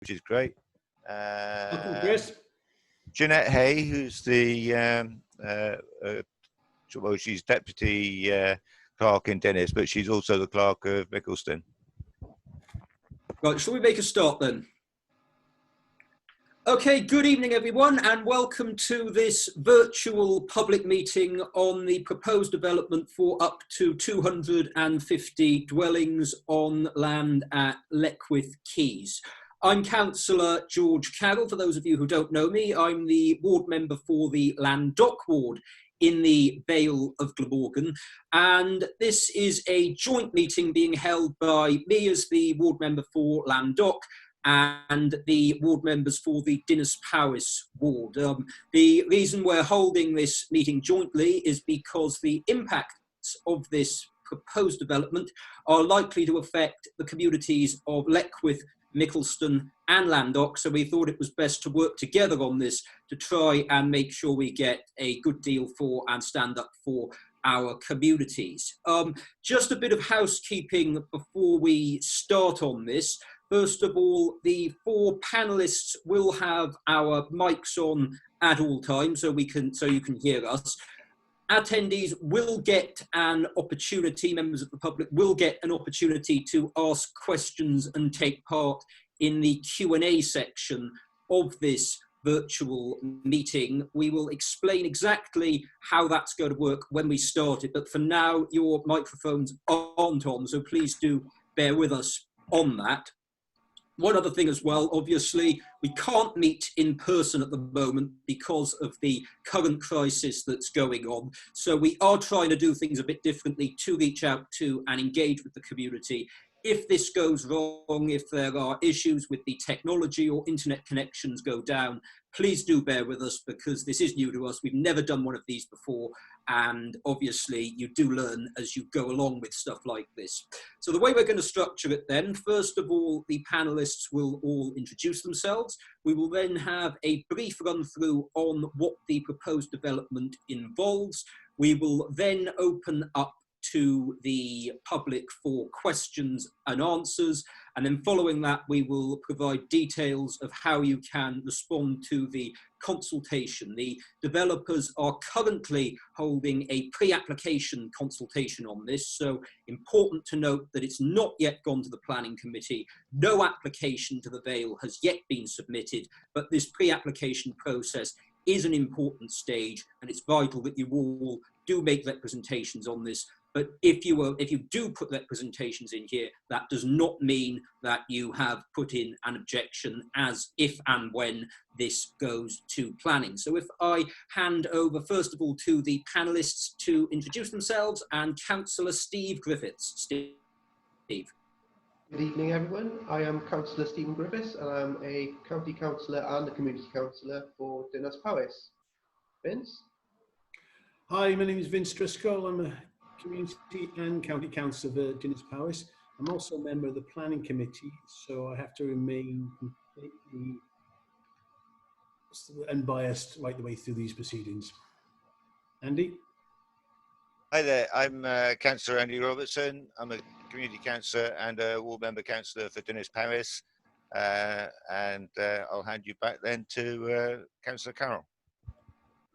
which is great. Welcome, Chris. Jeanette Hay, who's the well, she's deputy clerk in Dennis, but she's also the clerk of Mickleston. Right, shall we make a start then? Okay, good evening everyone, and welcome to this virtual public meeting on the proposed development for up to 250 dwellings on land at Leckwith Quays. I'm Councillor George Carroll. For those of you who don't know me, I'm the ward member for the Llandough ward in the Vale of Glamorgan, and this is a joint meeting being held by me as the ward member for Llandough and the ward members for the Dinas Powys ward. The reason we're holding this meeting jointly is because the impacts of this proposed development are likely to affect the communities of Leckwith, Mickleston and Llandough, so we thought it was best to work together on this to try and make sure we get a good deal for and stand up for our communities. Just a bit of housekeeping before we start on this. First of all, the four panelists will have our mics on at all times so you can hear us. Attendees will get an opportunity, members of the public will get an opportunity to ask questions and take part in the Q&A section of this virtual meeting. We will explain exactly how that's going to work when we start it, but for now your microphones aren't on, so please do bear with us on that. One other thing as well, obviously, we can't meet in person at the moment because of the current crisis that's going on. So we are trying to do things a bit differently to reach out to and engage with the community. If this goes wrong, if there are issues with the technology or internet connections go down, please do bear with us because this is new to us. We've never done one of these before. And obviously you do learn as you go along with stuff like this. So the way we're going to structure it then, first of all, the panelists will all introduce themselves. We will then have a brief run through on what the proposed development involves. We will then open up to the public for questions and answers, and then following that we will provide details of how you can respond to the consultation. The developers are currently holding a pre-application consultation on this, so important to note that it's not yet gone to the planning committee. No application to the Vale has yet been submitted, but this pre-application process is an important stage, and it's vital that you all do make representations on this. But if you do put representations in here, that does not mean that you have put in an objection as if and when this goes to planning. So if I hand over first of all to the panelists to introduce themselves, and Councillor Steve Griffiths. Steve. Good evening everyone, I am Councillor Stephen Griffiths and I'm a County Councillor and a Community Councillor for Dinas Powys. Vince? Hi, my name is Vince Driscoll. I'm a Community and County Councillor for Dinas Powys. I'm also a member of the Planning Committee, so I have to remain completely unbiased right the way through these proceedings. Andy? Hi there, I'm Councillor Andy Robertson. I'm a Community Councillor and a Ward Member Councillor for Dinas Powys. And I'll hand you back then to Councillor Carroll.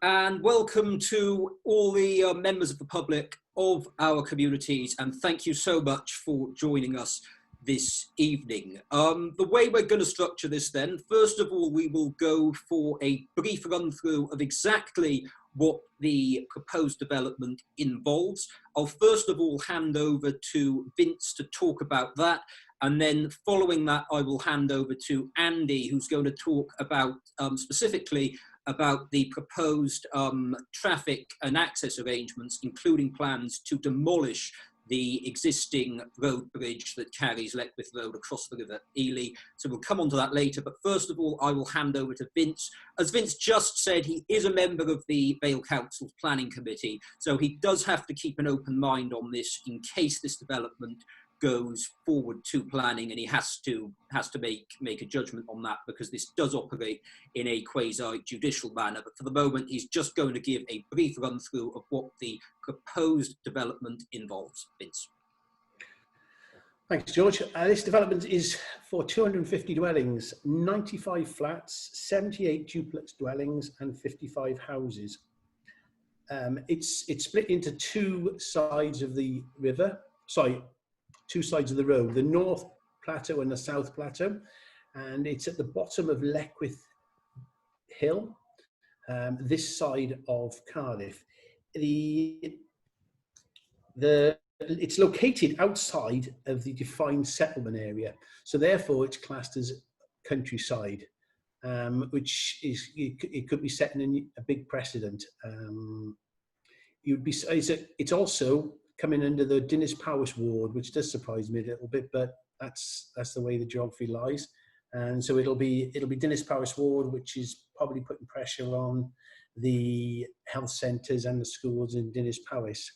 And welcome to all the members of the public of our communities, and thank you so much for joining us this evening. The way we're going to structure this then, first of all, we will go for a brief run through of exactly what the proposed development involves. I'll first of all hand over to Vince to talk about that, and then following that I will hand over to Andy, who's going to talk about specifically about the proposed traffic and access arrangements, including plans to demolish the existing road bridge that carries Leckwith Road across the River Ely. So we'll come on to that later, but first of all, I will hand over to Vince. As Vince just said, he is a member of the Vale Council's Planning Committee, so he does have to keep an open mind on this in case this development goes forward to planning, and he has to make a judgment on that because this does operate in a quasi-judicial manner. But for the moment, he's just going to give a brief run through of what the proposed development involves. Vince. Thanks, George. This development is for 250 dwellings, 95 flats, 78 duplex dwellings, and 55 houses. It's split into two sides of the river, sorry, two sides of the road, the North Plateau and the South Plateau, and it's at the bottom of Leckwith Hill, this side of Cardiff. It's located outside of the defined settlement area, so therefore it's classed as countryside, which is, it could be setting a big precedent. It's also coming under the Dinas Powys ward, which does surprise me a little bit, but that's the way the geography lies. And so it'll be Dinas Powys ward, which is probably putting pressure on the health centres and the schools in Dinas Powys.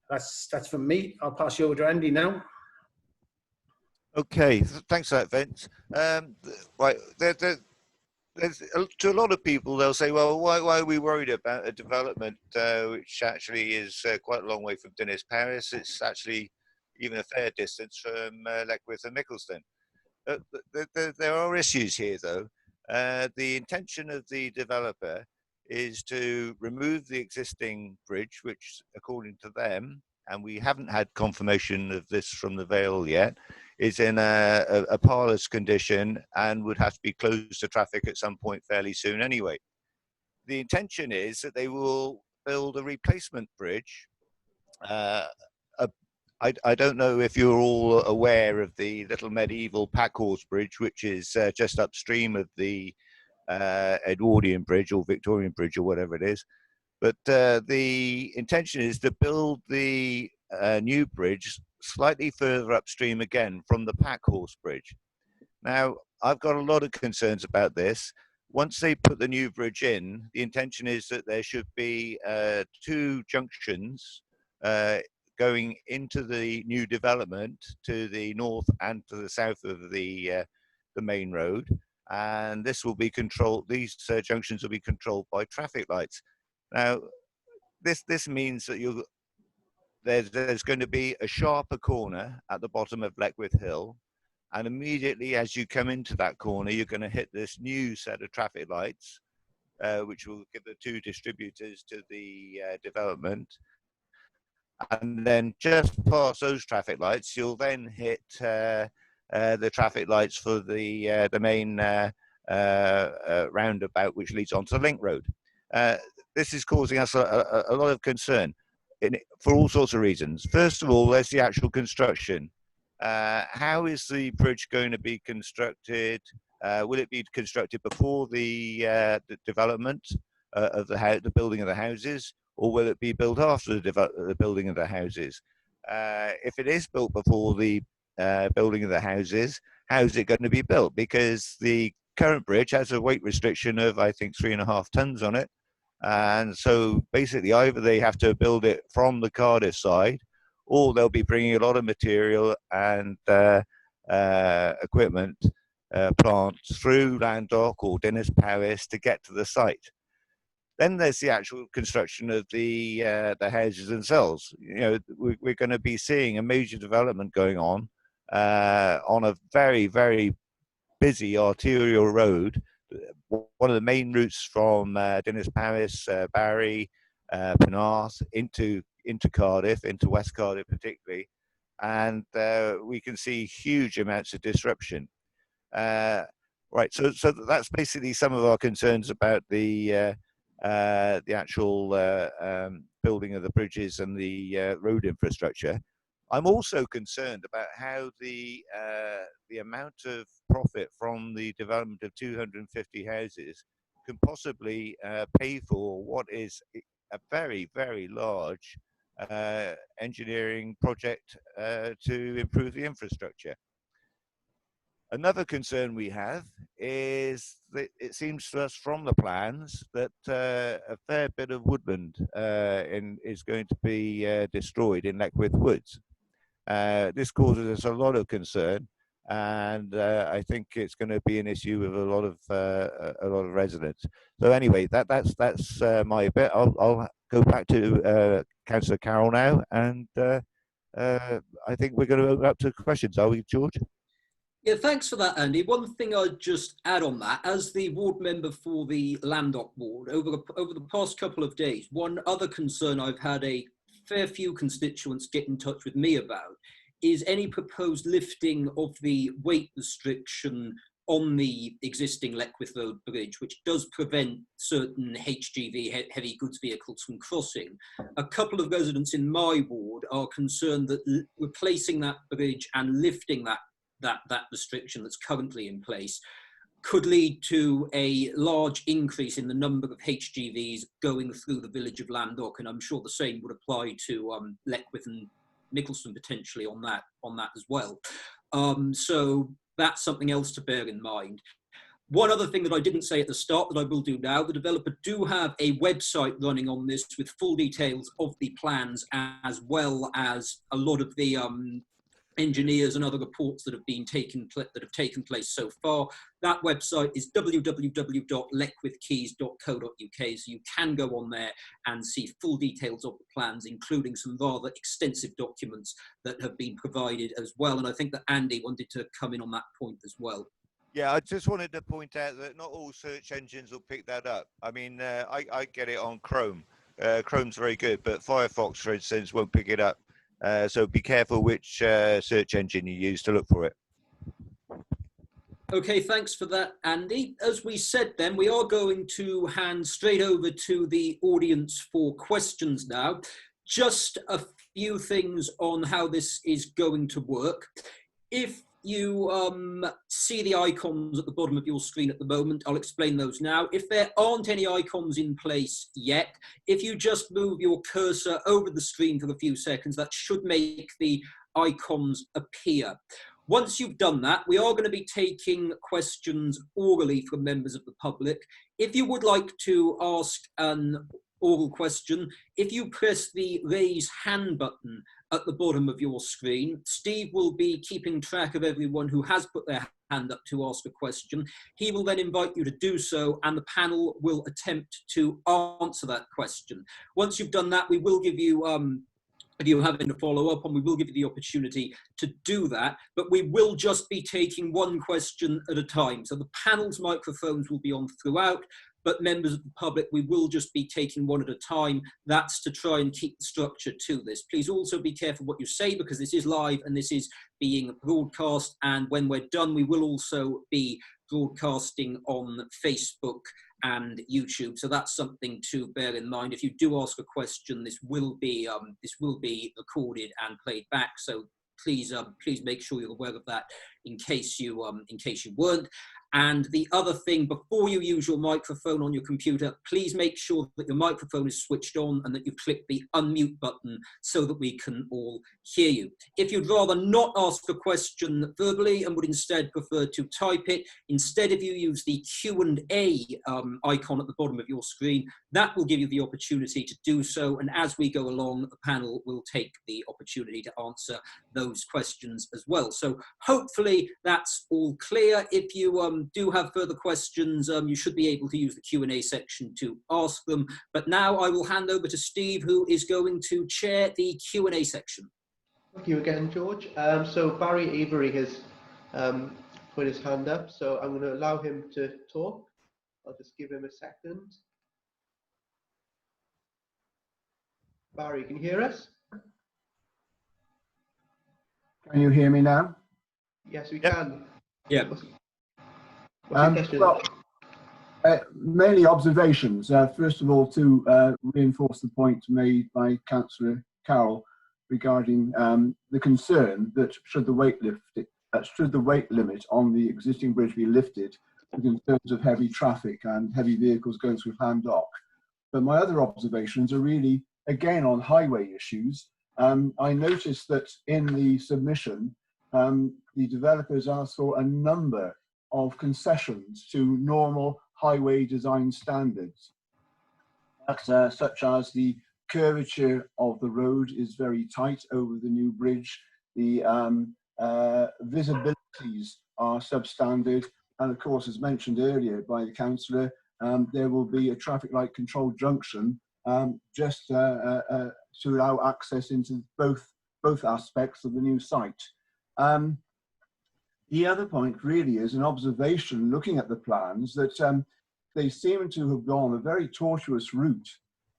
That's from me. I'll pass you over to Andy now. Okay, thanks for that, Vince. Right, to a lot of people, they'll say, well, why are we worried about a development which actually is quite a long way from Dinas Powys? It's actually even a fair distance from Leckwith and Mickleston. There are issues here, though. The intention of the developer is to remove the existing bridge, which, according to them, and we haven't had confirmation of this from the Vale yet, is in a parlous condition and would have to be closed to traffic at some point fairly soon anyway. The intention is that they will build a replacement bridge. I don't know if you're all aware of the little medieval Packhorse Bridge, which is just upstream of the Edwardian Bridge or Victorian Bridge or whatever it is. But the intention is to build the new bridge slightly further upstream again from the Packhorse Bridge. Now, I've got a lot of concerns about this. Once they put the new bridge in, the intention is that there should be two junctions going into the new development to the north and to the south of the main road. And this will be controlled, these junctions will be controlled by traffic lights. Now, this means that there's going to be a sharper corner at the bottom of Leckwith Hill, and immediately as you come into that corner, you're going to hit this new set of traffic lights, which will give the two distributors to the development. And then just past those traffic lights, you'll then hit the traffic lights for the main roundabout, which leads onto Link Road. This is causing us a lot of concern for all sorts of reasons. First of all, there's the actual construction. How is the bridge going to be constructed? Will it be constructed before the development of the building of the houses, or will it be built after the building of the houses? If it is built before the building of the houses, how is it going to be built? Because the current bridge has a weight restriction of, I think, 3.5 tons on it. And so basically either they have to build it from the Cardiff side, or they'll be bringing a lot of material and equipment, plants through Llandough or Dinas Powys to get to the site. Then there's the actual construction of the houses themselves. You know, we're going to be seeing a major development going on a very, very busy arterial road, one of the main routes from Dinas Powys, Barry, Penarth into Cardiff, into West Cardiff particularly, and we can see huge amounts of disruption. Right, so that's basically some of our concerns about the actual building of the bridges and the road infrastructure. I'm also concerned about how the amount of profit from the development of 250 houses can possibly pay for what is a very, very large engineering project to improve the infrastructure. Another concern we have is that it seems to us from the plans that a fair bit of woodland is going to be destroyed in Leckwith Woods. This causes us a lot of concern, and I think it's going to be an issue with a lot of residents. So anyway, that's my bit. I'll go back to Councillor Carroll now and I think we're going to open up to questions, are we, George? Yeah, thanks for that, Andy. One thing I'd just add on that, as the ward member for the Llandough ward, over the past couple of days, one other concern I've had a fair few constituents get in touch with me about is any proposed lifting of the weight restriction on the existing Leckwith Road bridge, which does prevent certain HGV, heavy goods vehicles, from crossing. A couple of residents in my ward are concerned that replacing that bridge and lifting that restriction that's currently in place could lead to a large increase in the number of HGVs going through the village of Llandough, and I'm sure the same would apply to Leckwith and Nicholson potentially on that as well. So that's something else to bear in mind. One other thing that I didn't say at the start that I will do now, the developer do have a website running on this with full details of the plans, as well as a lot of the engineers and other reports that have taken place so far. That website is www.leckwithkeys.co.uk, so you can go on there and see full details of the plans, including some rather extensive documents that have been provided as well. And I think that Andy wanted to come in on that point as well. Yeah, I just wanted to point out that not all search engines will pick that up. I mean, I get it on Chrome. Chrome's very good, but Firefox, for instance, won't pick it up. So be careful which search engine you use to look for it. Okay, thanks for that, Andy. As we said then, we are going to hand straight over to the audience for questions now. Just a few things on how this is going to work. If you see the icons at the bottom of your screen at the moment, I'll explain those now. If there aren't any icons in place yet, if you just move your cursor over the screen for a few seconds, that should make the icons appear. Once you've done that, we are going to be taking questions orally from members of the public. If you would like to ask an oral question, if you press the raise hand button at the bottom of your screen, Steve will be keeping track of everyone who has put their hand up to ask a question. He will then invite you to do so, and the panel will attempt to answer that question. Once you've done that, we will give you if you have anything to follow up on, we will give you the opportunity to do that, but we will just be taking one question at a time. So the panel's microphones will be on throughout, but members of the public, we will just be taking one at a time. That's to try and keep the structure to this. Please also be careful what you say, because this is live and this is being broadcast. And when we're done, we will also be broadcasting on Facebook and YouTube. So that's something to bear in mind. If you do ask a question, this will be recorded and played back. So please make sure you're aware of that in case you weren't. And the other thing, before you use your microphone on your computer, please make sure that your microphone is switched on and that you click the unmute button so that we can all hear you. If you'd rather not ask a question verbally and would instead prefer to type it, instead if you use the Q&A icon at the bottom of your screen, that will give you the opportunity to do so. And as we go along, the panel will take the opportunity to answer those questions as well. So hopefully that's all clear. If you do have further questions, you should be able to use the Q&A section to ask them. But now I will hand over to Steve, who is going to chair the Q&A section. Thank you again, George. So Barry Avery has put his hand up, so I'm going to allow him to talk. I'll just give him a second. Barry, can you hear us? Can you hear me now? Yes, we can. Yeah. Well, mainly observations. First of all, to reinforce the point made by Councillor Carroll regarding the concern that should the weight limit on the existing bridge be lifted in terms of heavy traffic and heavy vehicles going through Llandough. But my other observations are really, again, on highway issues. I noticed that in the submission, the developers asked for a number of concessions to normal highway design standards, such as the curvature of the road is very tight over the new bridge, the visibilities are substandard, and of course, as mentioned earlier by the councillor, there will be a traffic light controlled junction just to allow access into both both aspects of the new site. The other point really is an observation looking at the plans that they seem to have gone a very tortuous route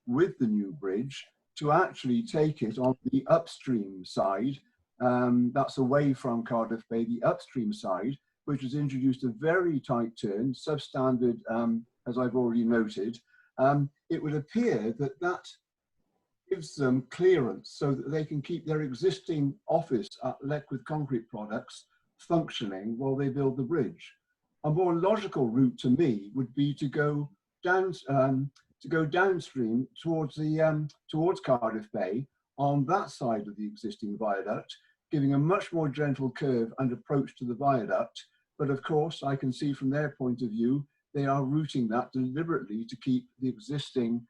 with the new bridge to actually take it on the upstream side. That's away from Cardiff Bay, the upstream side, which has introduced a very tight turn, substandard, as I've already noted. It would appear that that gives them clearance so that they can keep their existing office at Leckwith Concrete Products functioning while they build the bridge. A more logical route to me would be to go downstream towards the towards Cardiff Bay on that side of the existing viaduct, giving a much more gentle curve and approach to the viaduct. But of course, I can see from their point of view, they are routing that deliberately to keep the existing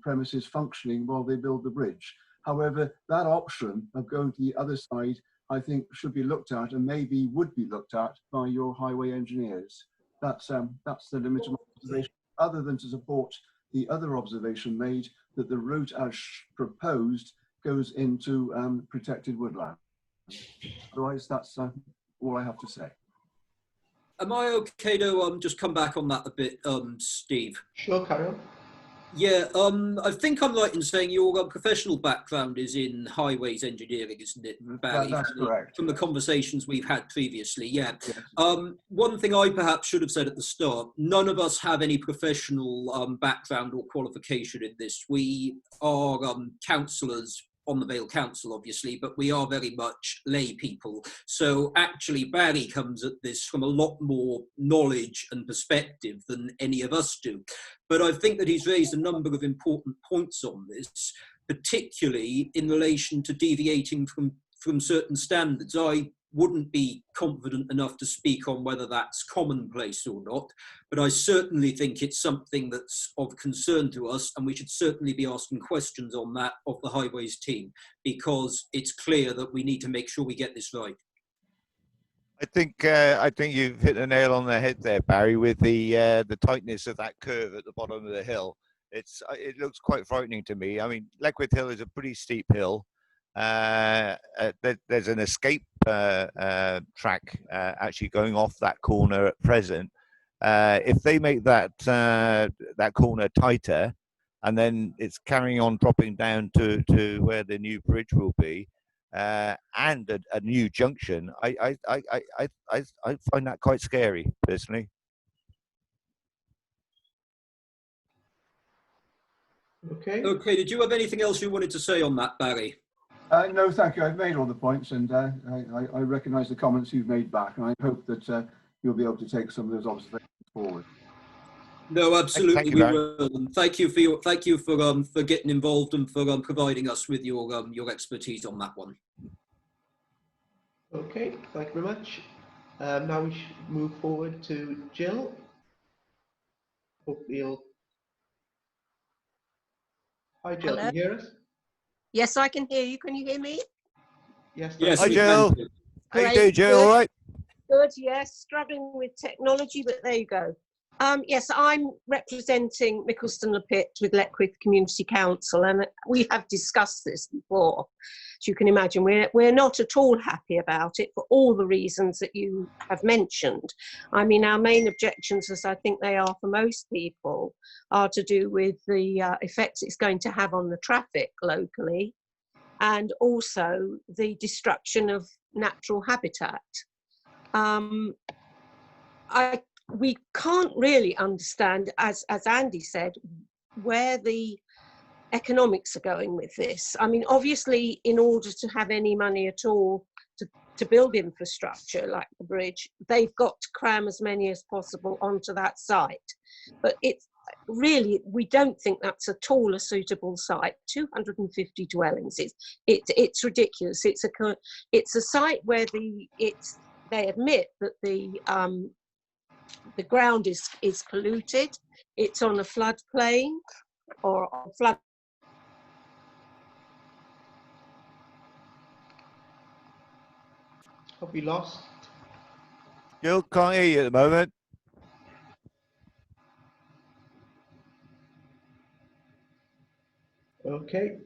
premises functioning while they build the bridge. However, that option of going to the other side, I think should be looked at and maybe would be looked at by your highway engineers. That's the limit of my observation, other than to support the other observation made that the route as proposed goes into protected woodland. Otherwise, that's all I have to say. Am I okay to just come back on that a bit, Steve? Sure, carry on. Yeah, I think I'm right in saying your professional background is in highways engineering, isn't it, Barry? That's correct. From the yes. conversations we've had previously, yeah. Yes. One thing I perhaps should have said at the start, none of us have any professional background or qualification in this. We are councillors on the Vale Council, obviously, but we are very much lay people. So actually, Barry comes at this from a lot more knowledge and perspective than any of us do. But I think that he's raised a number of important points on this, particularly in relation to deviating from certain standards. I wouldn't be confident enough to speak on whether that's commonplace or not, but I certainly think it's something that's of concern to us, and we should certainly be asking questions on that of the highways team, because it's clear that we need to make sure we get this right. I think you've hit the nail on the head there, Barry, with the tightness of that curve at the bottom of the hill. It looks quite frightening to me. I mean, Leckwith Hill is a pretty steep hill. There's an escape track actually going off that corner at present. If they make that corner tighter, and then it's carrying on dropping down to where the new bridge will be, and a new junction, I find that quite scary personally. Okay. Okay, did you have anything else you wanted to say on that, Barry? No, thank you. I've made all the points, and I recognise the comments you've made back, and I hope that you'll be able to take some of those observations forward. No, absolutely, Thank you, we Barry. will. And thank you for getting involved and for providing us with your expertise on that one. Okay, thank you very much. Now we should move forward to Jill. Hopefully you'll... Hi Jill, Hello? can you hear us? Yes, I can hear you. Can you hear me? Yes. Yes, Hi, we Jill. can. How you Great, doing, Jill? good. All right? Good, yes. Struggling with technology, but there you go. Yes, I'm representing Mickleston Le Pitt with Leckwith Community Council, and we have discussed this before. As you can imagine, we're not at all happy about it for all the reasons that you have mentioned. I mean, our main objections, as I think they are for most people, are to do with the effects it's going to have on the traffic locally, and also the destruction of natural habitat. We can't really understand, as Andy said, where the economics are going with this. I mean, obviously, in order to have any money at all to build infrastructure like the bridge, they've got to cram as many as possible onto that site. But it's really, we don't think that's at all a suitable site. 250 dwellings, it's ridiculous. It's a site where they admit that the ground is polluted. It's on a floodplain or a flood. Have we lost? Jill, can't hear you at the moment. Okay.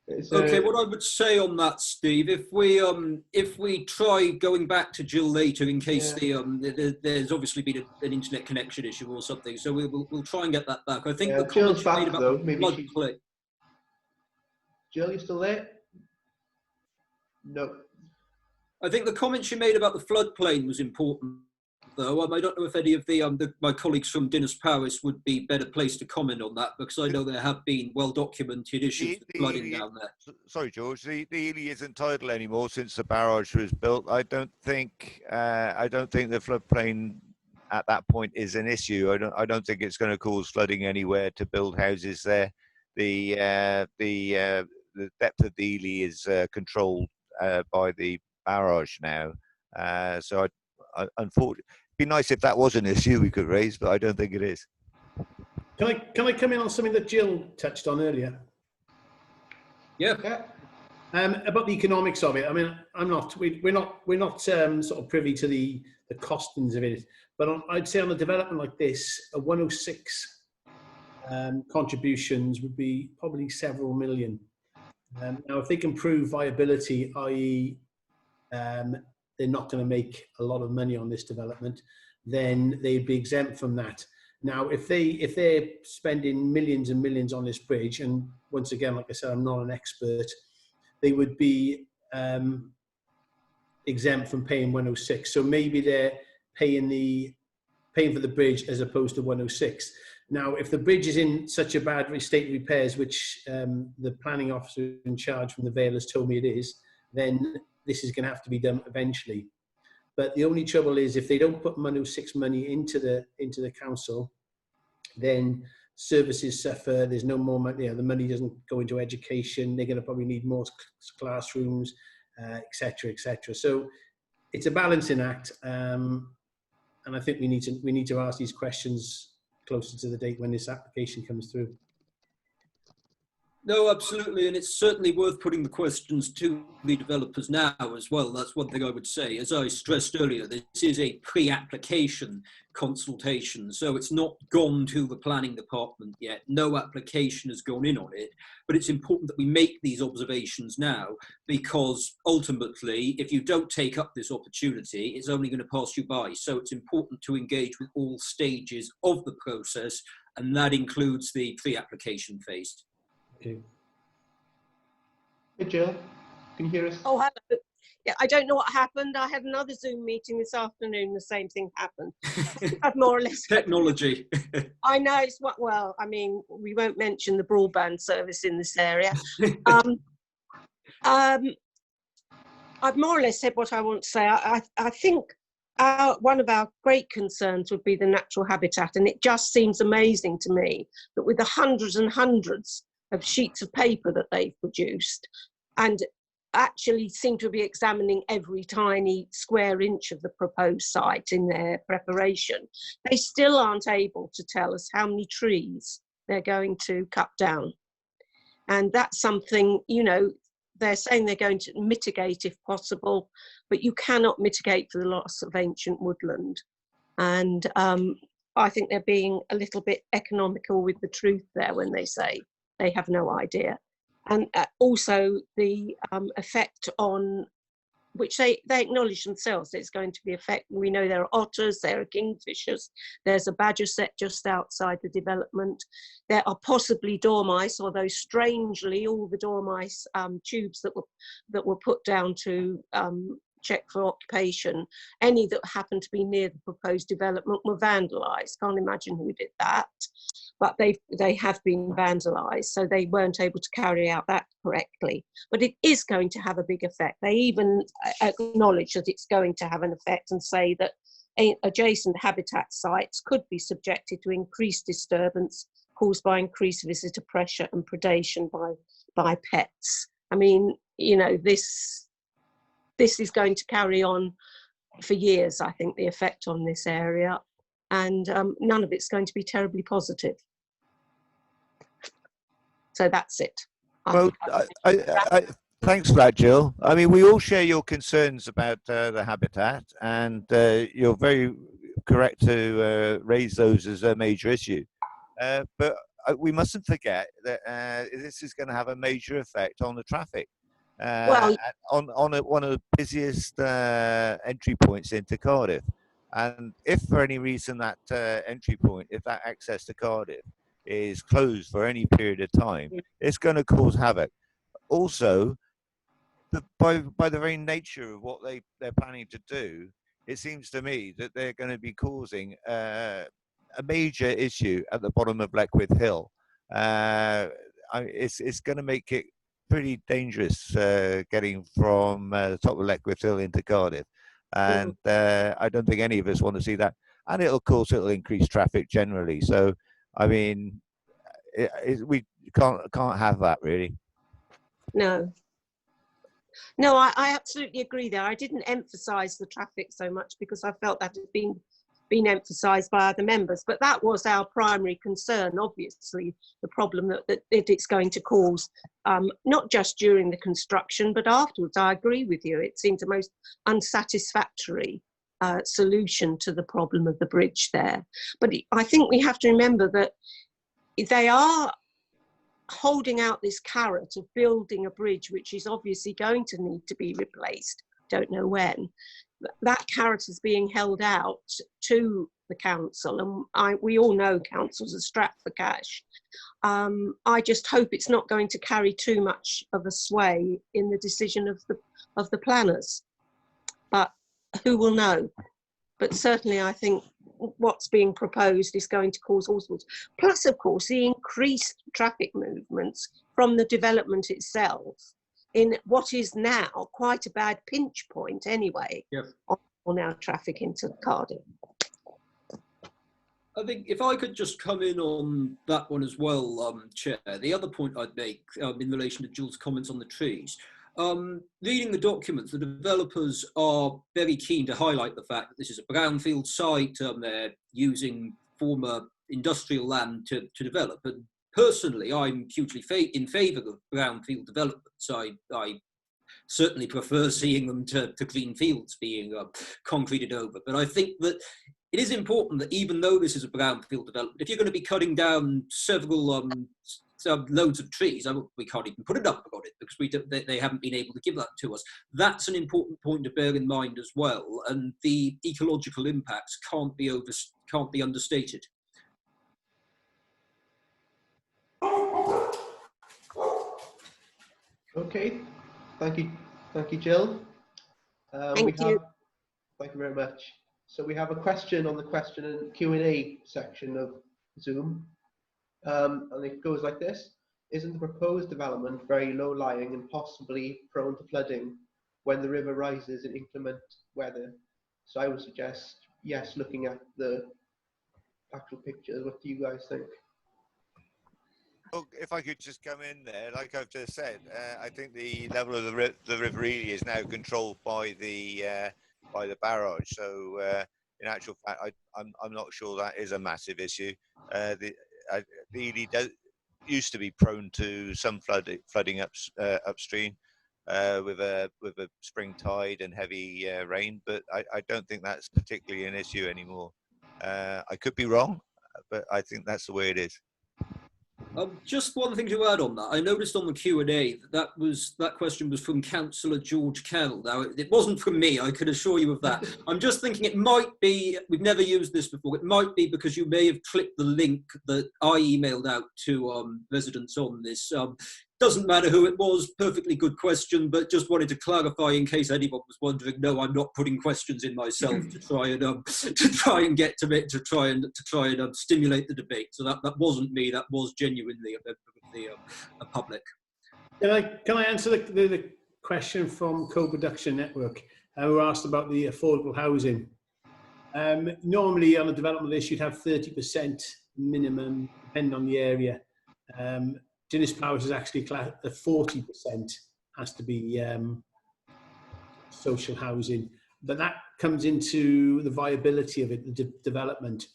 Okay, what I would say on that, Steve, if we try going back to Jill later, in case there's obviously been an internet connection issue or something, so we'll try and get that back. I think the Jill's comments you made back about though. the Maybe floodplain. Jill, you still there? No. I think the comments you made about the floodplain was important, though. I don't know if any of my colleagues from Dinas Powys would be better placed to comment on that, because I know there have been well-documented issues with flooding down there. Sorry, George. The Ely isn't tidal anymore since the barrage was built. I don't think the floodplain at that point is an issue. I don't think it's going to cause flooding anywhere to build houses there. The depth of the Ely is controlled by the barrage now. So unfortunately, it'd be nice if that was an issue we could raise, but I don't think it is. Can I come in on something that Jill touched on earlier? Yeah. About the economics of it. I mean, we're not sort of privy to the costings of it, but I'd say on a development like this, a 106 contributions would be probably several million. Now, if they can prove viability, i.e., they're not going to make a lot of money on this development, then they'd be exempt from that. Now, if they're spending millions and millions on this bridge, and once again, like I said, I'm not an expert, they would be exempt from paying 106. So maybe they're paying for the bridge as opposed to 106. Now, if the bridge is in such a bad state of repairs, which the planning officer in charge from the Vale has told me it is, then this is going to have to be done eventually. But the only trouble is, if they don't put 106 money into the council, then services suffer. There's no more money. The money doesn't go into education. They're going to probably need more classrooms, etc., etc. So it's a balancing act, and I think we need to ask these questions closer to the date when this application comes through. No, absolutely, and it's certainly worth putting the questions to the developers now as well. That's one thing I would say. As I stressed earlier, this is a pre-application consultation, so it's not gone to the planning department yet. No application has gone in on it, but it's important that we make these observations now, because ultimately, if you don't take up this opportunity, it's only going to pass you by. So it's important to engage with all stages of the process, and that includes the pre-application phase. Okay. Hey Jill, can you hear us? Oh, hello. Yeah, I don't know what happened. I had another Zoom meeting this afternoon. The same thing happened. I've more or less Technology. I know it's what. Well, I mean, we won't mention the broadband service in this area. I've more or less said what I want to say. I think one of our great concerns would be the natural habitat, and it just seems amazing to me that with the hundreds and hundreds of sheets of paper that they've produced, and actually seem to be examining every tiny square inch of the proposed site in their preparation, they still aren't able to tell us how many trees they're going to cut down. And that's something, you know, they're saying they're going to mitigate if possible, but you cannot mitigate for the loss of ancient woodland. And I think they're being a little bit economical with the truth there when they say they have no idea. And also the effect on, which they acknowledge themselves, it's going to be effect. We know there are otters, there are kingfishers, there's a badger set just outside the development. There are possibly dormice, although strangely all the dormice tubes that were put down to check for occupation, any that happened to be near the proposed development were vandalised. Can't imagine who did that, but they have been vandalised, so they weren't able to carry out that correctly. But it is going to have a big effect. They even acknowledge that it's going to have an effect and say that adjacent habitat sites could be subjected to increased disturbance caused by increased visitor pressure and predation by pets. I mean, you know, this is going to carry on for years, I think, the effect on this area, and none of it's going to be terribly positive. So that's it. Well, thanks for that, Jill. I mean, we all share your concerns about the habitat, and you're very correct to raise those as a major issue. But we mustn't forget that this is going to have a major effect on the traffic. Well, On one of the busiest entry points into Cardiff. And if for any reason that entry point, if that access to Cardiff is closed for any period of time, it's going to cause havoc. Also, by the very nature of what they're planning to do, it seems to me that they're going to be causing a major issue at the bottom of Leckwith Hill. It's going to make it pretty dangerous getting from the top of Leckwith Hill into Cardiff. And I don't think any of us want to see that. And it'll increase traffic generally. So, I mean, we can't have that really. no. No, I absolutely agree there. I didn't emphasise the traffic so much because I felt that had been emphasised by other members. But that was our primary concern, obviously, the problem that it's going to cause, not just during the construction, but afterwards. I agree with you. It seems the most unsatisfactory solution to the problem of the bridge there. But I think we have to remember that they are holding out this carrot of building a bridge which is obviously going to need to be replaced, don't know when. That carrot is being held out to the council, and we all know councils are strapped for cash. I just hope it's not going to carry too much of a sway in the decision of the planners, but who will know? But certainly I think what's being proposed is going to cause all sorts. Plus, of course, the increased traffic movements from the development itself in what is now quite a bad pinch point anyway. Yep. on our traffic into Cardiff. I think if I could just come in on that one as well, Chair. The other point I'd make in relation to Jules' comments on the trees. Reading the documents, the developers are very keen to highlight the fact that this is a brownfield site. They're using former industrial land to develop. And personally, I'm hugely in favour of brownfield developments. I certainly prefer seeing them to green fields being concreted over. But I think that it is important that even though this is a brownfield development, if you're going to be cutting down several loads of trees, we can't even put a number on it because they haven't been able to give that to us. That's an important point to bear in mind as well, and the ecological impacts can't be understated. Okay, thank you, Jill. Thank you. Thank you very much. So we have a question on the question and Q&A section of Zoom. And it goes like this: isn't the proposed development very low-lying and possibly prone to flooding when the river rises in inclement weather? So I would suggest yes, looking at the actual pictures. What do you guys think? Well, if I could just come in there, like I've just said, I think the level of the river really is now controlled by the barrage. So in actual fact, I'm not sure that is a massive issue. The Ely used to be prone to some flooding upstream with a spring tide and heavy rain, but I don't think that's particularly an issue anymore. I could be wrong, but I think that's the way it is. Just one thing to add on that. I noticed on the Q&A that question was from Councillor George Carroll. Now, it wasn't from me, I can assure you of that. I'm just thinking it might be, we've never used this before, it might be because you may have clicked the link that I emailed out to residents on this. Doesn't matter who it was, perfectly good question, but just wanted to clarify in case anyone was wondering. No, I'm not putting questions in myself to try and get to it, to try and stimulate the debate. So that wasn't me. That was genuinely a member of the public. Can I answer the question from Co-Production Network, who asked about the affordable housing? Normally on a development list, you'd have 30% minimum, depending on the area. Dinas Powys is actually classed at 40% has to be social housing, but that comes into the viability of it, the development.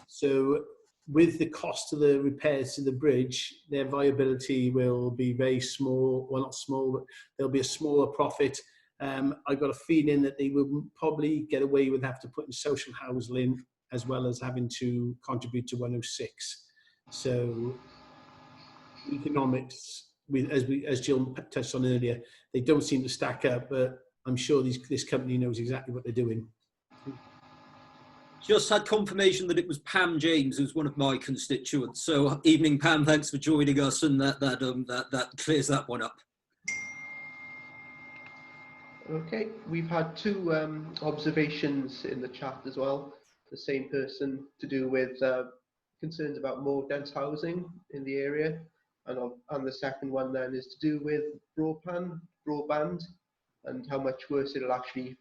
So with the cost of the repairs to the bridge, their viability will be very small, well not small, but there'll be a smaller profit. I've got a feeling that they will probably get away with have to put in social housing as well as having to contribute to 106. So economics, as Jill touched on earlier, they don't seem to stack up, but I'm sure this company knows exactly what they're doing. Just had confirmation that it was Pam James, who's one of my constituents. So evening, Pam, thanks for joining us, and that clears that one up. Okay, we've had two observations in the chat as well. The same person, to do with concerns about more dense housing in the area, and the second one then is to do with broadband, and how much worse it'll actually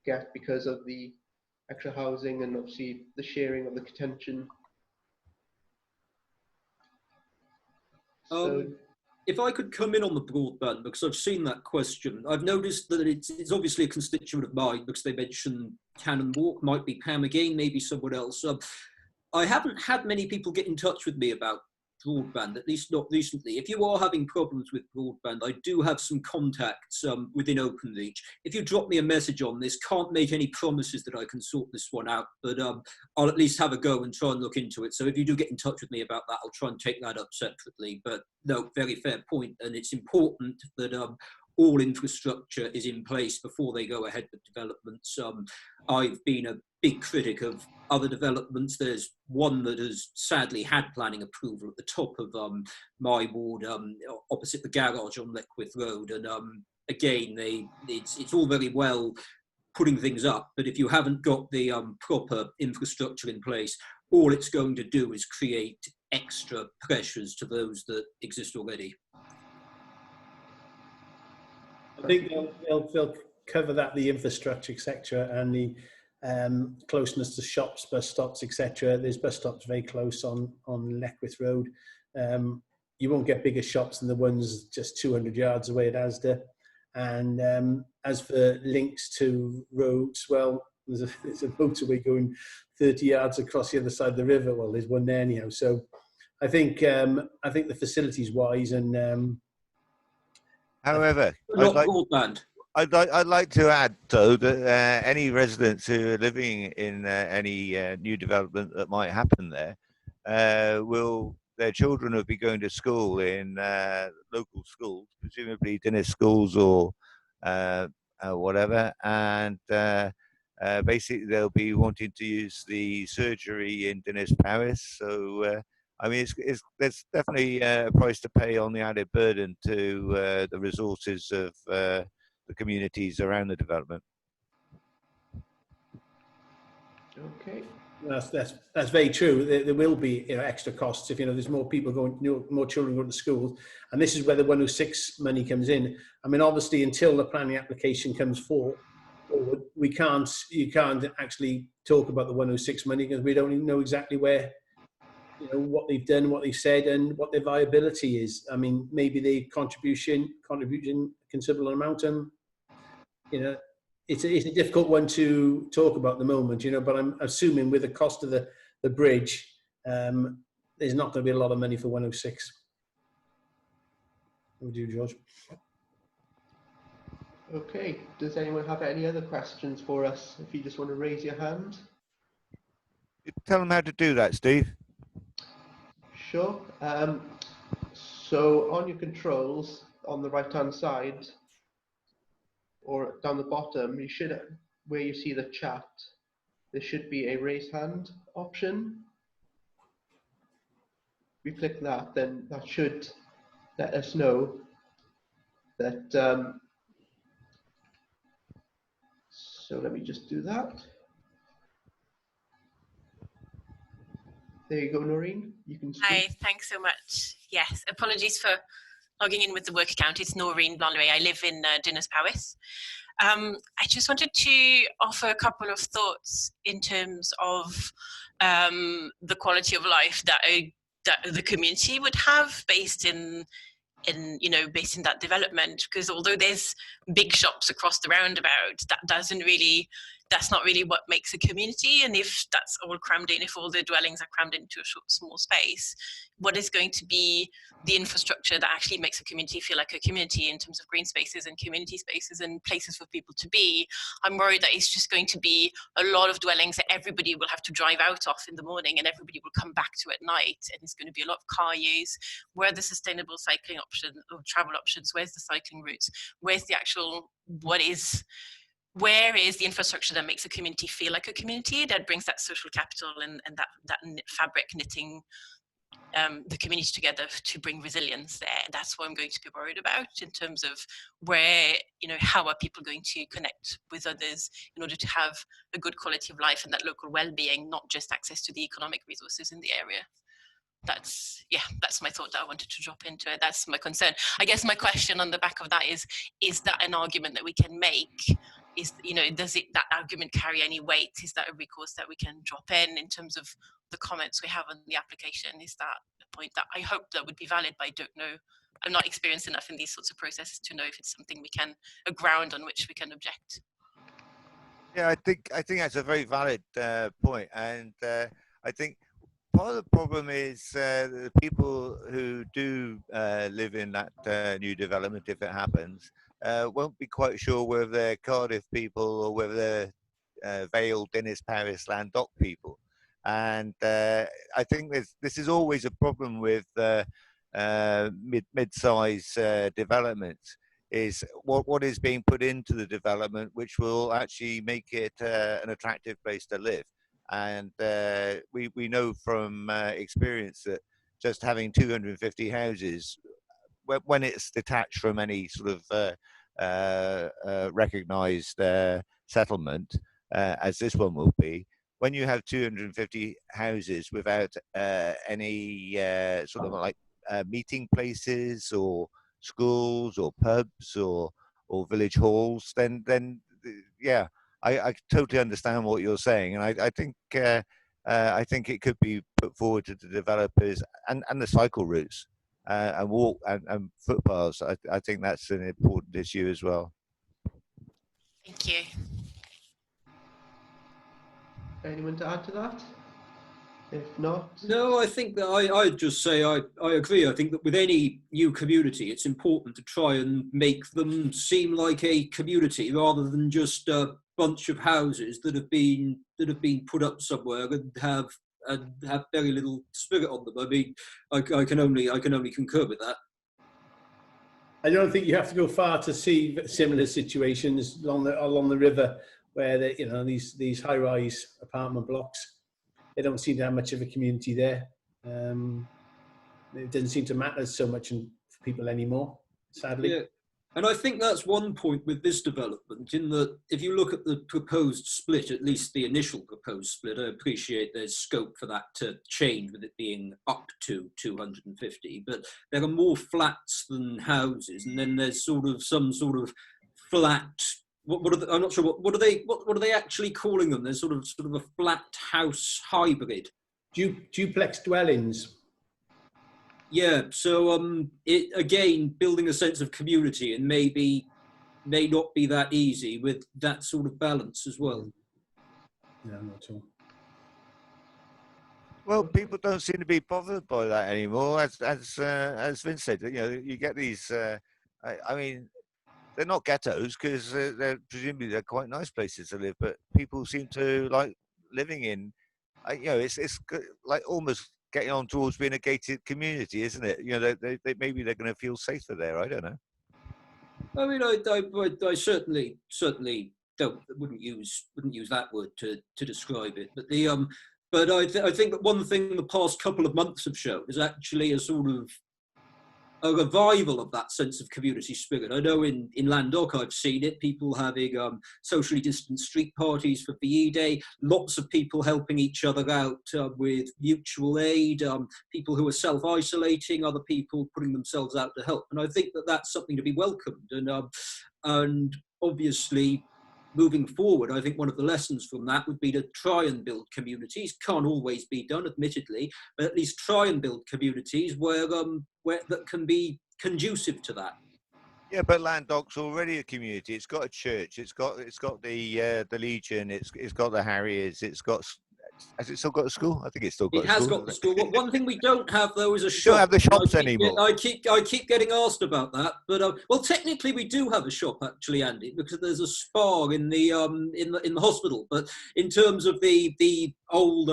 get because of the extra housing and obviously the sharing of the contention. So, if I could come in on the broadband, because I've seen that question. I've noticed that it's obviously a constituent of mine, because they mentioned Cannon Walk, might be Pam again, maybe someone else. I haven't had many people get in touch with me about broadband, at least not recently. If you are having problems with broadband, I do have some contacts within OpenReach. If you drop me a message on this, can't make any promises that I can sort this one out, but I'll at least have a go and try and look into it. So if you do get in touch with me about that, I'll try and take that up separately. But no, very fair point, and it's important that all infrastructure is in place before they go ahead with developments. I've been a big critic of other developments. There's one that has sadly had planning approval at the top of my ward, opposite the garage on Leckwith Road. And again, it's all very well putting things up, but if you haven't got the proper infrastructure in place, all it's going to do is create extra pressures to those that exist already. I think they'll cover that, the infrastructure, etc., and the closeness to shops, bus stops, etc. There's bus stops very close on Leckwith Road. You won't get bigger shops than the ones just 200 yards away at Asda. And as for links to roads, well, there's a motorway going 30 yards across the other side of the river. Well, there's one there anyhow. So I think the facilities wise and However, I'd like to add, though, that any residents who are living in any new development that might happen there, their children will be going to school in local schools, presumably Dinas schools or whatever, and basically they'll be wanting to use the surgery in Dinas Parish. So I mean, there's definitely a price to pay on the added burden to the resources of the communities around the development. okay. That's very true. There will be extra costs if there's more people more children going to schools, and this is where the 106 money comes in. I mean, obviously, until the planning application comes forward, you can't actually talk about the 106 money because we don't even know exactly where. What they've done, what they've said, and what their viability is. I mean, maybe the contribution considerable amount, and it's a difficult one to talk about at the moment. But I'm assuming with the cost of the bridge, there's not going to be a lot of money for 106. What would you, George? Okay. Does anyone have any other questions for us? If you just want to raise your hand. Tell them how to do that, Steve. Sure. So on your controls on the right hand side or down the bottom, you should, where you see the chat, there should be a raise hand option. If we click that, then that should let us know that so let me just do that. There you go, Noreen. You can speak. Hi, thanks so much. Yes, apologies for logging in with the work account. It's Noreen Blonderay. I live in Dinas Powys. I just wanted to offer a couple of thoughts in terms of the quality of life that the community would have based in that development. Because although there's big shops across the roundabout, that doesn't really that's not really what makes a community. And if that's all crammed in, if all the dwellings are crammed into a small space, what is going to be the infrastructure that actually makes a community feel like a community in terms of green spaces and community spaces and places for people to be? I'm worried that it's just going to be a lot of dwellings that everybody will have to drive out of in the morning and everybody will come back to at night, and it's going to be a lot of car use. Where are the sustainable cycling options or travel options? Where's the cycling routes? Where's the actual, where is the infrastructure that makes a community feel like a community, that brings that social capital and that fabric knitting the community together to bring resilience there? That's what I'm going to be worried about in terms of where, how are people going to connect with others in order to have a good quality of life and that local well-being, not just access to the economic resources in the area. That's my thought that I wanted to drop into it. That's my concern. I guess my question on the back of that is that an argument that we can make? Does that argument carry any weight? Is that a recourse that we can drop in terms of the comments we have on the application? Is that a point that I hope that would be valid, but I don't know. I'm not experienced enough in these sorts of processes to know if it's something a ground on which we can object. Yeah, I think that's a very valid point, and I think part of the problem is the people who do live in that new development, if it happens, won't be quite sure whether they're Cardiff people or whether they're Vale, Dinas, Paris, Llandough people. And I think this is always a problem with mid-size developments, is what is being put into the development, which will actually make it an attractive place to live. And we know from experience that just having 250 houses, when it's detached from any sort of recognised settlement, as this one will be, when you have 250 houses without any sort of like meeting places or schools or pubs or village halls, then yeah, I totally understand what you're saying, and I think it could be put forward to the developers and the cycle routes and walk and footpaths. I think that's an important issue as well. Thank you. Anyone to add to that? If not, no, I think that I'd just say I agree. I think that with any new community, it's important to try and make them seem like a community rather than just a bunch of houses that have been put up somewhere and have very little spirit on them. I mean, I can only concur with that. I don't think you have to go far to see similar situations along the river where these high-rise apartment blocks. They don't seem to have much of a community there. It doesn't seem to matter so much for people anymore, sadly. Yeah. And I think that's one point with this development, in that if you look at the proposed split, at least the initial proposed split, I appreciate there's scope for that to change with it being up to 250, but there are more flats than houses, and then there's some sort of flat. I'm not sure what are they actually calling them? There's sort of a flat house hybrid. Duplex dwellings. Yeah, so it again building a sense of community, and may not be that easy with that sort of balance as well. No, not at all. Well, people don't seem to be bothered by that anymore, as Vince said. You get these. I mean, they're not ghettos because they're presumably quite nice places to live, but people seem to like living in. It's like almost getting on towards being a gated community, isn't it? They maybe they're going to feel safer there. I don't know. I mean, I certainly wouldn't use that word to describe it. But I think that one thing the past couple of months have shown is actually a sort of a revival of that sense of community spirit. I know in Llandough I've seen it, people having socially distant street parties for VE Day, lots of people helping each other out with mutual aid, people who are self-isolating, other people putting themselves out to help. And I think that that's something to be welcomed. And obviously, moving forward, I think one of the lessons from that would be to try and build communities. Can't always be done, admittedly, but at least try and build communities where that can be conducive to that. Yeah, but Llandought's already a community. It's got a church. It's got the Legion. It's got the Harriers. Has it still got a school? I think it's still got It a has school. got the school. One thing we don't have though is a We shop. don't have the shops I anymore. I keep getting asked about that, but well, technically we do have a shop actually, Andy, because there's a spa in the hospital. But in terms of the old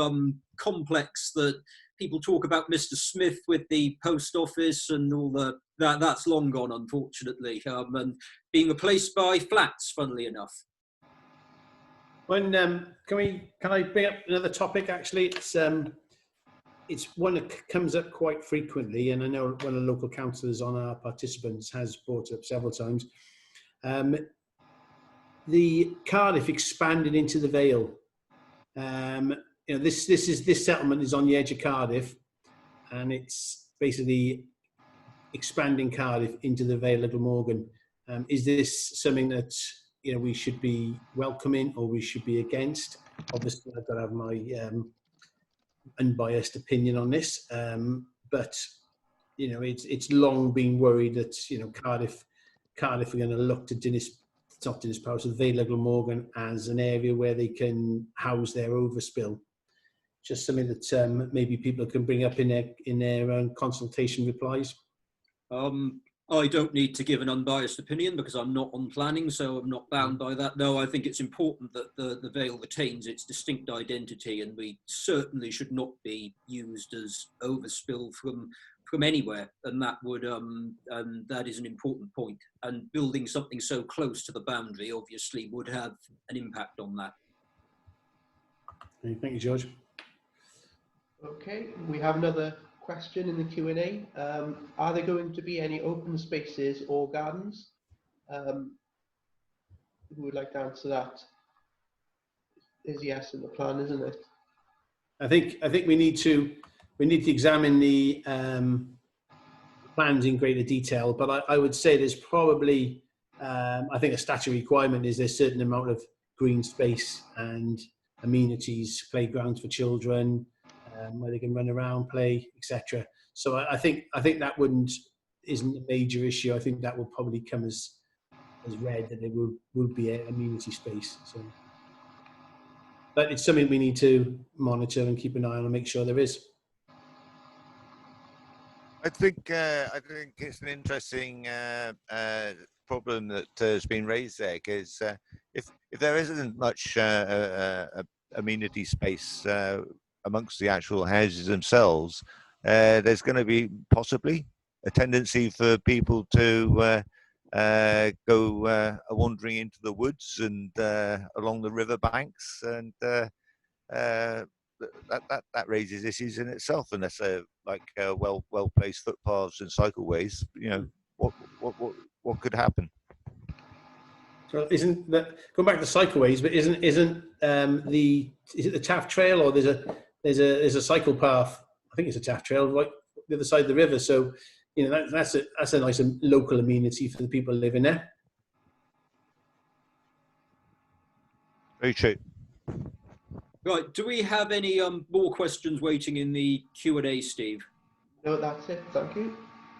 complex that people talk about, Mr. Smith with the post office and all that's long gone, unfortunately, and being replaced by flats, funnily enough. When can I bring up another topic? Actually, it's one that comes up quite frequently, and I know one of the local councillors on our participants has brought it up several times. The Cardiff expanded into the Vale. This settlement is on the edge of Cardiff, and it's basically expanding Cardiff into the Vale of Glamorgan. Is this something that we should be welcoming or we should be against? Obviously, I've got to have my unbiased opinion on this, but it's long been worried that Cardiff are going to look to the Vale of Glamorgan as an area where they can house their overspill. Just something that maybe people can bring up in their own consultation replies. I don't need to give an unbiased opinion because I'm not on planning, so I'm not bound by that. No, I think it's important that the Vale retains its distinct identity, and we certainly should not be used as overspill from anywhere, and that would that is an important point. And building something so close to the boundary obviously would have an impact on that. Thank you, George. Okay, we have another question in the Q&A. Are there going to be any open spaces or gardens? Who would like to answer that? Is yes in the plan, isn't it? I think we need to examine the plans in greater detail, but I would say there's probably I think a statutory requirement is there's a certain amount of green space and amenities, playgrounds for children, where they can run around, play, etc. So I think that isn't a major issue. I think that will probably come as read that there will be an amenity space. So, but it's something we need to monitor and keep an eye on and make sure there is. I think it's an interesting problem that has been raised there, because if there isn't much amenity space amongst the actual houses themselves, there's going to be possibly a tendency for people to go wandering into the woods and along the river banks, and that raises issues in itself, unless they're well placed footpaths and cycleways. What could happen? So isn't that going back to cycleways? But isn't is it the Taff Trail, or there's a cycle path? I think it's a Taff Trail right the other side of the river. So that's a nice local amenity for the people living there. Very true. Right, do we have any more questions waiting in the Q&A, Steve? No, that's it. Thank you.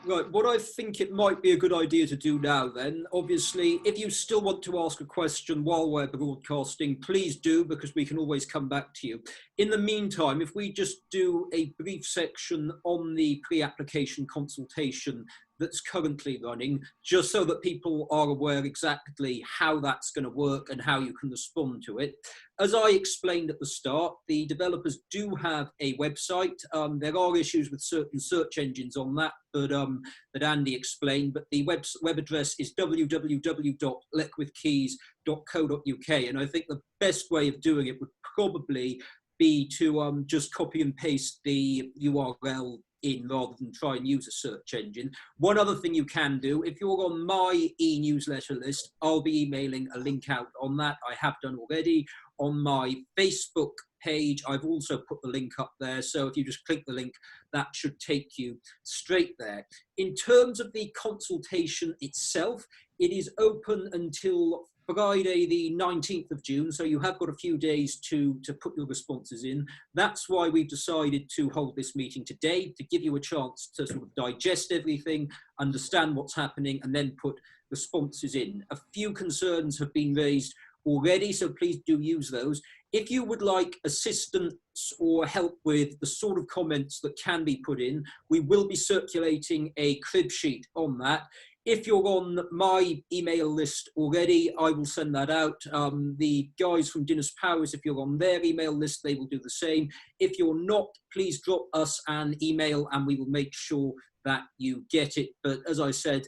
Right, what I think it might be a good idea to do now then, obviously, if you still want to ask a question while we're broadcasting, please do, because we can always come back to you. In the meantime, if we just do a brief section on the pre-application consultation that's currently running, just so that people are aware exactly how that's going to work and how you can respond to it. As I explained at the start, the developers do have a website. There are issues with certain search engines on that, but that Andy explained, but the web address is www.leckwithkeys.co.uk, and I think the best way of doing it would probably be to just copy and paste the URL in rather than try and use a search engine. One other thing you can do, if you're on my e-newsletter list, I'll be emailing a link out on that. I have done already. On my Facebook page, I've also put the link up there. So if you just click the link, that should take you straight there. In terms of the consultation itself, it is open until Friday the 19th of June, so you have got a few days to put your responses in. That's why we've decided to hold this meeting today, to give you a chance to sort of digest everything, understand what's happening, and then put responses in. A few concerns have been raised already, so please do use those. If you would like assistance or help with the sort of comments that can be put in, we will be circulating a crib sheet on that. If you're on my email list already, I will send that out. The guys from Dinas Powers, if you're on their email list, they will do the same. If you're not, please drop us an email and we will make sure that you get it. But as I said,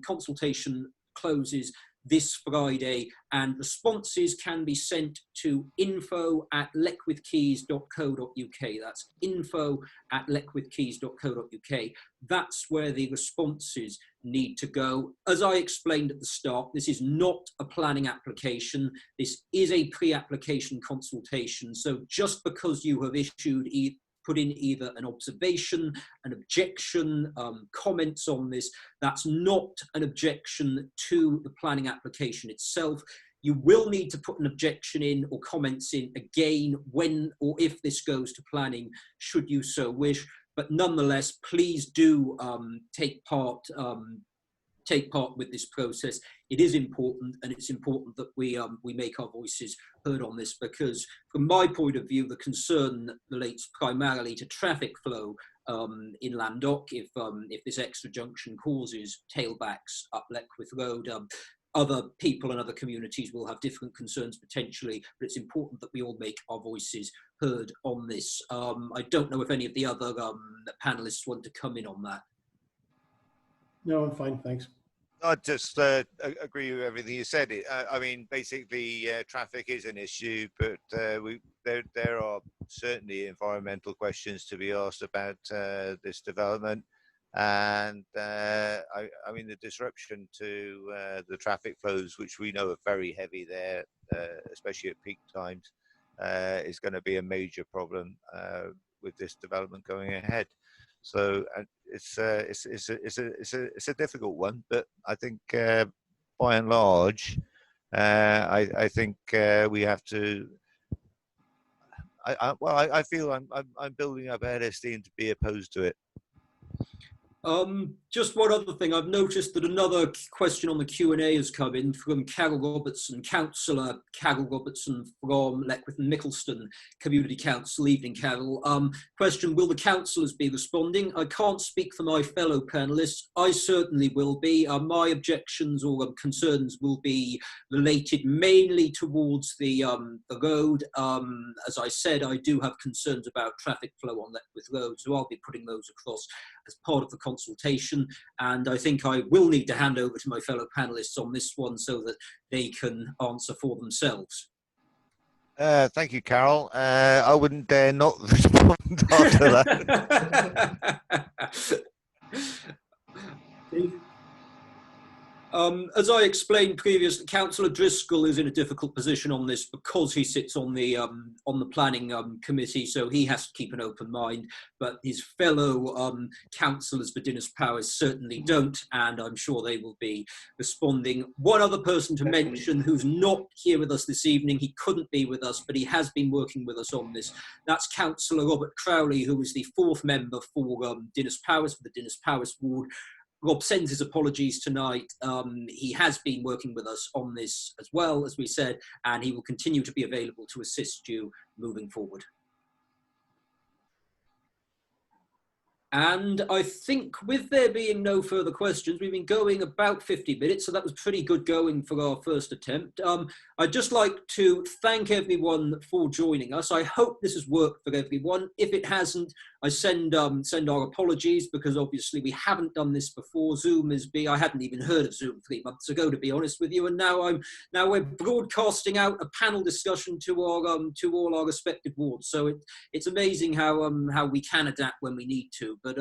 consultation closes this Friday, and responses can be sent to info@leckwithkeys.co.uk. That's info@leckwithkeys.co.uk. That's where the responses need to go. As I explained at the start, this is not a planning application. This is a pre-application consultation. So just because you have put in either an observation, an objection, comments on this, that's not an objection to the planning application itself. You will need to put an objection in or comments in again when or if this goes to planning, should you so wish. But nonetheless, please do take part with this process. It is important, and it's important that we make our voices heard on this, because from my point of view, the concern relates primarily to traffic flow in Llandough if this extra junction causes tailbacks up Leckwith Road. Other people and other communities will have different concerns potentially, but it's important that we all make our voices heard on this. I don't know if any of the other panelists want to come in on that. No, I'm fine, thanks. I just agree with everything you said. I mean, basically, traffic is an issue, but there are certainly environmental questions to be asked about this development. And I mean, the disruption to the traffic flows, which we know are very heavy there, especially at peak times, is going to be a major problem with this development going ahead. So it's a difficult one, but I think by and large, I think we have to. I feel I'm building up head of steam to be opposed to it. Just one other thing, I've noticed that another question on the Q&A has come in from Carol Robertson, Councillor Carol Robertson from Leckwith and Mickleston Community Council. Evening, Carol. Question, will the councillors be responding? I can't speak for my fellow panellists. I certainly will be. My objections or concerns will be related mainly towards the road. As I said, I do have concerns about traffic flow on Leckwith Road, so I'll be putting those across as part of the consultation, and I think I will need to hand over to my fellow panellists on this one so that they can answer for themselves. Thank you, Carol. I wouldn't dare not respond after that. As I explained previously, Councillor Driscoll is in a difficult position on this because he sits on the planning committee, so he has to keep an open mind. But his fellow councillors for Dinas Powers certainly don't, and I'm sure they will be responding. One other person to mention who's not here with us this evening, he couldn't be with us, but he has been working with us on this. That's Councillor Robert Crowley, who is the fourth member for Dinas Powers, for the Dinas Powers ward. Rob sends his apologies tonight. He has been working with us on this as well, as we said, and he will continue to be available to assist you moving forward. And I think with there being no further questions, we've been going about 50 minutes, so that was pretty good going for our first attempt. I'd just like to thank everyone for joining us. I hope this has worked for everyone. If it hasn't, I send our apologies, because obviously we haven't done this before. I hadn't even heard of Zoom 3 months ago, to be honest with you, and now we're broadcasting out a panel discussion to all our respective wards. So it's amazing how we can adapt when we need to. But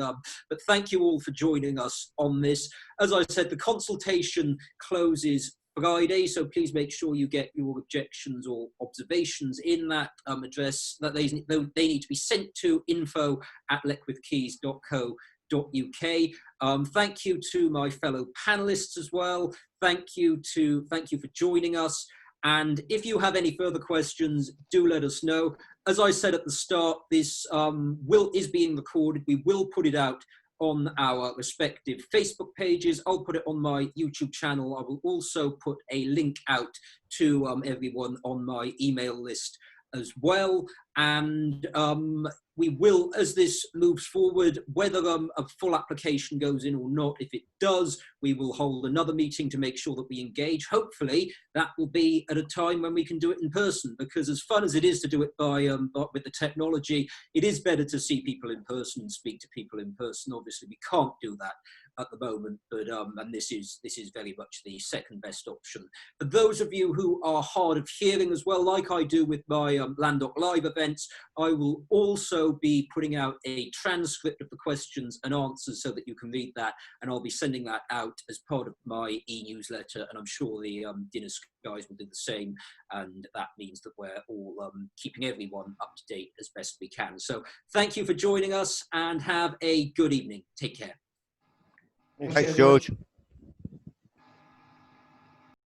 thank you all for joining us on this. As I said, the consultation closes Friday, so please make sure you get your objections or observations in that address. That they need to be sent to info@leckwithkeys.co.uk. Thank you to my fellow panelists as well. Thank you for joining us. And if you have any further questions, do let us know. As I said at the start, this is being recorded. We will put it out on our respective Facebook pages. I'll put it on my YouTube channel. I will also put a link out to everyone on my email list as well. And we will, as this moves forward, whether a full application goes in or not, if it does, we will hold another meeting to make sure that we engage. Hopefully that will be at a time when we can do it in person, because as fun as it is to do it by with the technology, it is better to see people in person and speak to people in person. Obviously we can't do that at the moment, but and this is very much the second best option. For those of you who are hard of hearing as well, like I do with my Llandough Live events, I will also be putting out a transcript of the questions and answers so that you can read that, and I'll be sending that out as part of my e-newsletter, and I'm sure the Dinas guys will do the same, and that means that we're all keeping everyone up to date as best we can. So thank you for joining us, and have a good evening. Take care. Thanks, George.